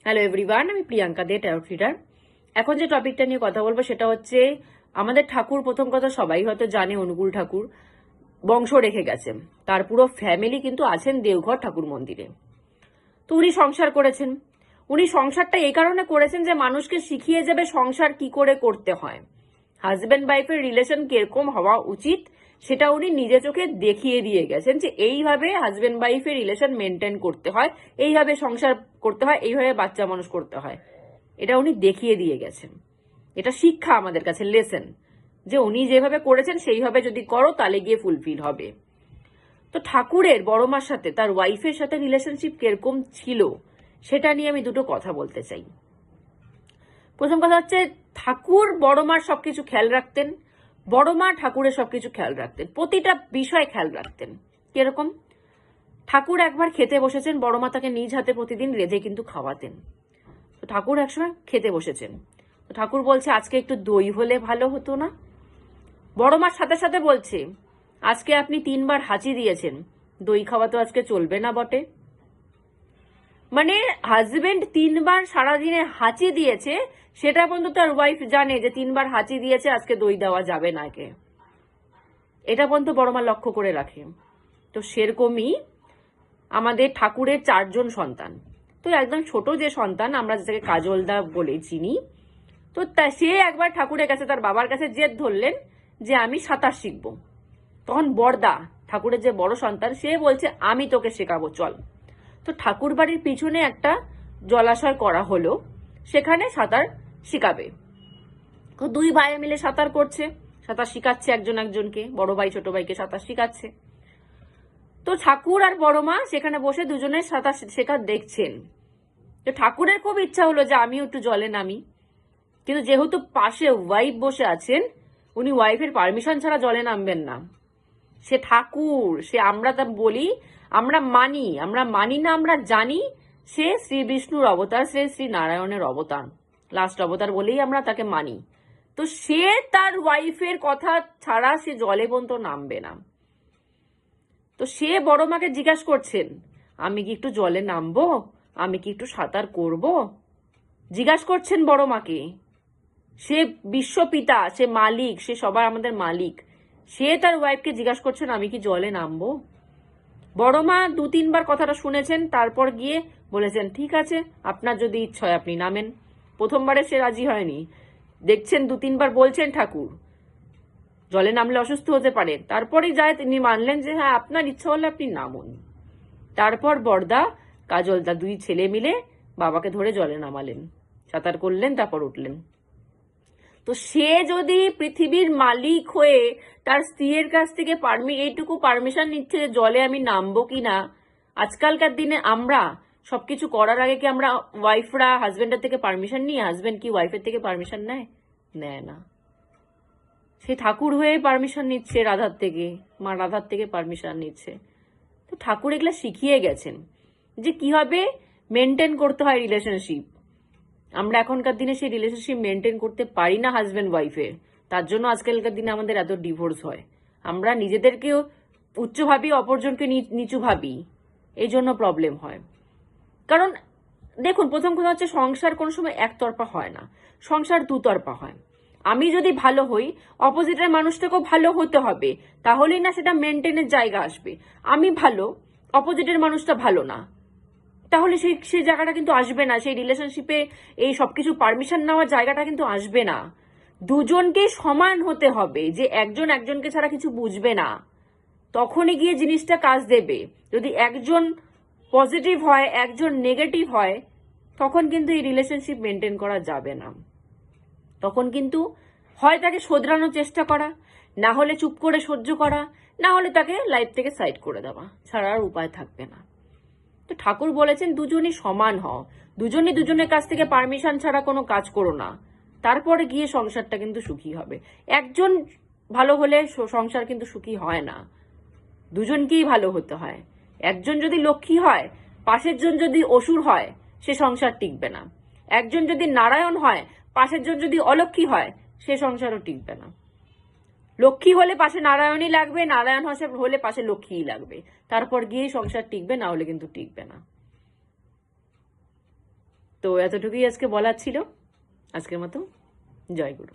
Hello everyone, আমি প্রিয়াঙ্কা দে, tarot reader. এখন যে টপিকটা নিয়ে কথা বলবো সেটা হচ্ছে আমাদের ঠাকুর। প্রথম কথা, সবাই হয়তো জানে অনুকূল ঠাকুর বংশ রেখে গেছেন, তার পুরো ফ্যামিলি কিন্তু আছেন দেওঘর ঠাকুর মন্দিরে। তো উনি সংসার করেছেন। উনি সংসারটা এই কারণে করেছেন যে মানুষকে শিখিয়ে যাবে সংসার কি করে করতে হয়, হাজব্যান্ড ওয়াইফের রিলেশন কিরকম হওয়া উচিত সেটা উনি নিজে চোখে দেখিয়ে দিয়ে গেছেন, যে এইভাবে হাজব্যান্ড ওয়াইফের রিলেশন মেনটেন করতে হয়, এইভাবে সংসার করতে হয়, এইভাবে বাচ্চা মানুষ করতে হয়। এটা উনি দেখিয়ে দিয়ে গেছেন। এটা শিক্ষা আমাদের কাছে, লেসন, যে উনি যেভাবে করেছেন সেইভাবে যদি করো তাহলে গিয়ে ফুলফিল হবে। তো ঠাকুরের বড় মার সাথে তার ওয়াইফের সাথে রিলেশনশিপ কিরকম ছিল সেটা নিয়ে আমি দুটো কথা বলতে চাই। প্রথম কথা হচ্ছে, ঠাকুর বড় মার সবকিছু খেয়াল রাখতেন, বড় মা ঠাকুরের সবকিছু খেয়াল রাখতেন, প্রতিটা বিষয় খেয়াল রাখতেন। কিরকম? ঠাকুর একবার খেতে বসেছেন, বড় মা তাকে নিজ হাতে প্রতিদিন রেঁধে কিন্তু খাওয়াতেন। তো ঠাকুর একসময় খেতে বসেছেন, তো ঠাকুর বলছে আজকে একটু দই হলে ভালো হতো না? বড় মার সাথে সাথে বলছে আজকে আপনি 3বার হাঁচি দিয়েছেন, দই খাওয়া তো আজকে চলবে না বটে। মানে হাজবেন্ড 3বার সারাদিনে হাঁচি দিয়েছে, সেটা পর্যন্ত তার ওয়াইফ জানে যে 3বার হাঁচি দিয়েছে, আজকে দই দেওয়া যাবে না কে। এটা পর্যন্ত বড় মা লক্ষ্য করে রাখে। তো সেরকমই আমাদের ঠাকুরের 4জন সন্তান। তো একদম ছোট যে সন্তান, আমরা যাকে কাজলদা বলে চিনি, তো সে একবার ঠাকুরের কাছে, তার বাবার কাছে জেদ ধরলেন যে আমি সাঁতার শিখবো। তখন বড়দা, ঠাকুরের যে বড় সন্তান, সে বলছে আমি তোকে শেখাবো, চল। তো ঠাকুর বাড়ির পিছনে একটা জলাশয় করা হলো, সেখানে সাঁতার শিখাবে। তো 2 ভাই মিলে সাঁতার করছে, সাঁতার শিখাচ্ছে একজন একজনকে, বড় ভাই ছোট ভাইকে সাঁতার শিখাচ্ছে। তো ঠাকুর আর বড় মা সেখানে বসে দুজনে সাঁতার শেখা দেখছেন। তো ঠাকুরের খুব ইচ্ছা হলো যে আমিও একটু জলে নামি, কিন্তু যেহেতু পাশে ওয়াইফ বসে আছেন, উনি ওয়াইফের পারমিশন ছাড়া জলে নামবেন না। সে ঠাকুর, সে আমরা তা বলি, আমরা মানি না, আমরা জানি সে শ্রী বিষ্ণুর অবতার, সে শ্রী নারায়ণের অবতার, লাস্ট অবতার বলেই আমরা তাকে মানি। তো সে তার ওয়াইফের কথা ছাড়া সে জলে পর্যন্ত নামবে না। তো সে বড় মাকে জিজ্ঞাসা করছেন আমি কি একটু জলে নামবো, আমি কি একটু সাঁতার করব, জিজ্ঞাসা করছেন বড় মাকে। সে বিশ্বপিতা, সে মালিক, সে সবার আমাদের মালিক, সে তার ওয়াইফকে জিজ্ঞাসা করছেন আমি কি জলে নামবো। বড় মা 2-3বার কথাটা শুনেছেন, তারপর গিয়ে বলেছেন ঠিক আছে, আপনার যদি ইচ্ছা হয় আপনি নামেন। প্রথমবারে সে রাজি হয়নি, দেখছেন 2-3বার বলছেন ঠাকুর জলে নামলে অসুস্থ হতে পারে, তারপরেই যায় তিনি মানলেন যে হ্যাঁ আপনার ইচ্ছা হলে আপনি নামুন। তারপর বড়দা কাজলদা 2 ছেলে মিলে বাবাকে ধরে জলে নামালেন, সাঁতার করলেন, তারপর উঠলেন। তো সে যদি পৃথিবীর মালিক হয়ে তার স্ত্রীর কাছ থেকে এইটুকু পারমিশন নিচ্ছে যে জলে আমি নামবো কিনা, আজকালকার দিনে আমরা সবকিছু করার আগে কি আমরা ওয়াইফরা হাজবেন্ডের থেকে পারমিশন নিই? হাজবেন্ড কি ওয়াইফের থেকে পারমিশন নেয় না। সে ঠাকুর হয়ে পারমিশন নিচ্ছে রাধার থেকে, মা রাধার থেকে পারমিশন নিচ্ছে। তো ঠাকুর এগুলা শিখিয়ে গেছেন যে কিভাবে মেনটেন করতে হয় রিলেশনশিপ। আমরা এখনকার দিনে সেই রিলেশনশিপ মেনটেন করতে পারি না হাজব্যান্ড ওয়াইফের, তার জন্য আজকালকার দিনে আমাদের এত ডিভোর্স হয়। আমরা নিজেদেরকেও উচ্চ ভাবি, অপরজনকে নিচু ভাবি, এই জন্য প্রবলেম হয়। কারণ দেখুন, প্রথম কথা হচ্ছে সংসার কোনো সময় একতরফা হয় না, সংসার দুতরফা হয়। আমি যদি ভালো হই, অপোজিটের মানুষটাকেও ভালো হতে হবে, তাহলেই না সেটা মেনটেনের জায়গা আসবে। আমি ভালো, অপোজিটের মানুষটা ভালো না, তাহলে সেই জায়গাটা কিন্তু আসবে না, সেই রিলেশনশিপে এই সবকিছু পারমিশন নেওয়ার জায়গাটা কিন্তু আসবে না। দুজনকে সমান হতে হবে, যে একজন একজনকে ছাড়া কিছু বুঝবে না, তখনই গিয়ে জিনিসটা কাজ দেবে। যদি একজন পজিটিভ হয়, একজন নেগেটিভ হয়, তখন কিন্তু এই রিলেশনশিপ মেনটেন করা যাবে না। তখন কিন্তু হয় তাকে শোধরানোর চেষ্টা করা, না হলে চুপ করে সহ্য করা, না হলে তাকে লাইফ থেকে সাইড করে দেওয়া ছাড়া আর উপায় থাকবে না। তো ঠাকুর বলেছেন দুজনই সমান হও, দুজনই দুজনের কাছ থেকে পারমিশন ছাড়া কোনো কাজ করো না, তারপরে গিয়ে সংসারটা কিন্তু সুখী হবে। একজন ভালো হলে সংসার কিন্তু সুখী হয় না, দুজনকেই ভালো হতে হয়। একজন যদি লক্ষ্মী হয়, পাশের জন যদি অসুর হয়, সে সংসার টিকবে না। একজন যদি নারায়ণ হয়, পাশের জন যদি অলক্ষ্মী হয়, সে সংসারও টিকবে না। লক্ষ্মী হলে পাশে নারায়ণই লাগবে, নারায়ণ হলে পাশে লক্ষ্মীই লাগবে, তারপর গিয়ে সংসার টিকবে, না হলে কিন্তু টিকবে না। তো এতটুকুই আজকে বলার ছিল। আজকের মতো জয় গুরু।